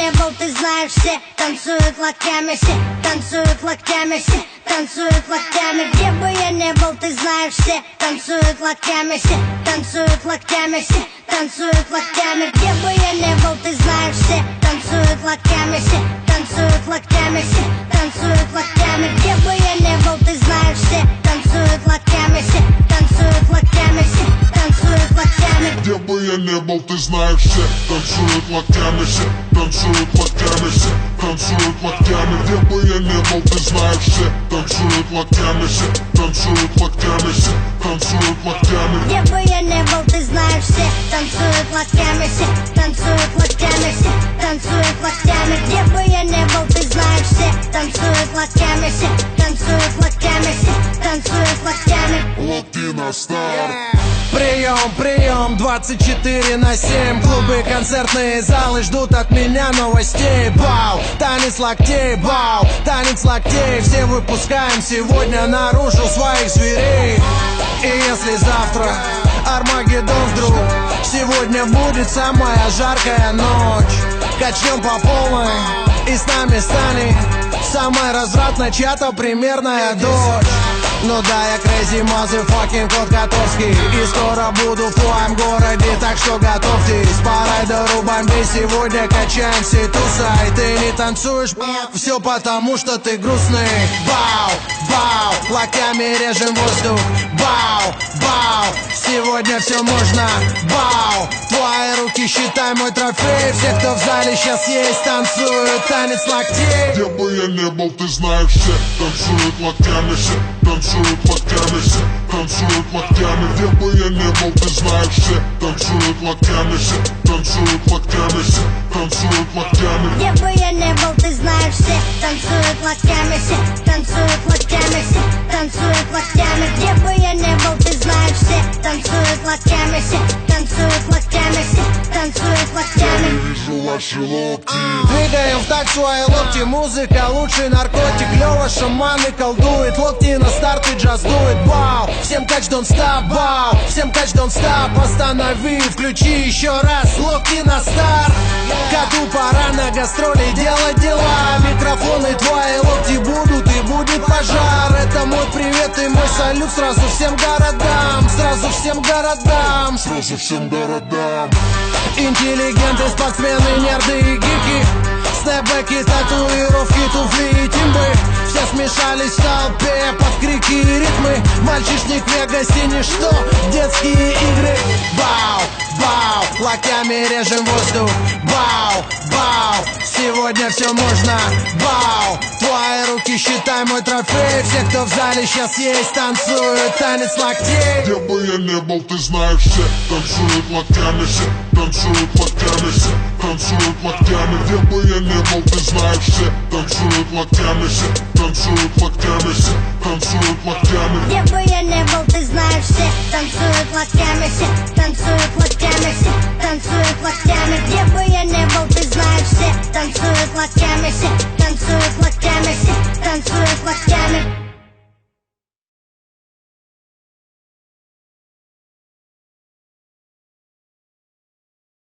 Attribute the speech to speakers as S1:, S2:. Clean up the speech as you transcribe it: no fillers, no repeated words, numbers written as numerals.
S1: не был, ты знаешь, все танцуют локтями, все танцуют локтями, все танцуют локтями. Где бы я не был, ты знаешь, все танцуют локтями, все танцуют локтями, все танцуют локтями. Где бы я не был, ты знаешь, все танцуют локтями, все танцуют локтями, все танцуют локтями. Где бы я не был, ты знаешь, все танцуют локтями, все танцуют локтями, все танцуют локтями.
S2: Где бы я не был, ты знаешь, все танцуют локтями, все танцуют локтями, все танцуют локтями. Где бы я не был, ты знаешь, все танцуют локтями, все танцуют локтями, все танцуют локтями.
S1: Где бы я не был, ты знаешь, все танцуют локтями, все танцуют локтями, все танцуют локтями. Где бы я не был, ты знаешь, все танцуют локтями, все танцуют локтями, все танцуют локтями.
S2: Локти на старт.
S3: Прием, прием, 24/7. Клубы, концертные залы ждут от меня новостей. Бау, танец локтей, бау, танец локтей. Все выпускаем сегодня наружу своих зверей. И если завтра Армагеддон вдруг, сегодня будет самая жаркая ночь. Качнем по полной, и с нами станет самая развратная чья-то примерная дочь. Ну да, я crazy motherfucking кот Котовский, и скоро буду в твоем городе, так что готовьтесь. По райдеру бомбей сегодня качаемся и тусай. Ты не танцуешь, все потому что ты грустный. Бау, бау, локтями режем воздух. Бау, бау, сегодня все можно. Бау, твои руки считай мой трофей. Все, кто в зале сейчас есть, танцуют танец локтей.
S2: Где бы я не был, ты знаешь, все танцуют локтями, все танцуют локтями, все танцуют локтями. Где бы я не был, ты знаешь, все танцуют локтями, все танцуют локтями, все танцуют локтями.
S1: Где бы я не был, ты знаешь, все танцуют локтями, все танцуют локтями, все танцуют локтями. Где бы я не был, ты знаешь, все танцуют локтями, все танцуют локтями, все танцуют локтями.
S2: Я вижу ваши локти.
S3: Двигаем в такт свои локти, музыка лучший наркотик. Лёва шаманы колдует, локти на старт и джаз дует. Бау, всем кач don't stop, бау, всем кач don't stop. Останови, включи еще раз, локти на старт. Коту пора на гастроли делать дела. Микрофоны твои локти будут и будет пожар. Это мой привет и мой салют сразу всем городам. Сразу всем городам.
S2: Сразу всем городам.
S3: Интеллигенты, спортсмены, нерды и гики. Снэпбэки, татуировки, туфли и тимбы. Все смешались в толпе под крики и ритмы. Мальчишник в Вегасе ничто, детские игры. Бау, бау, локтями режем воздух. Бау, бау, сегодня все можно. Бау, твои руки считай мой трофей. Все, кто в зале сейчас есть, танцуют танец локтей.
S2: Где бы я не был, ты знаешь, все танцуют локтями, все танцуют локтями, все танцуют локтями. Где бы я не был, ты знаешь, все танцуют локтями, все танцуют локтями, все танцуют локтями.
S1: Где бы я не был, ты знаешь, все танцуют локтями, все танцуют локтями, все танцуют локтями. Где бы я не был, ты знаешь, все танцуют локтями.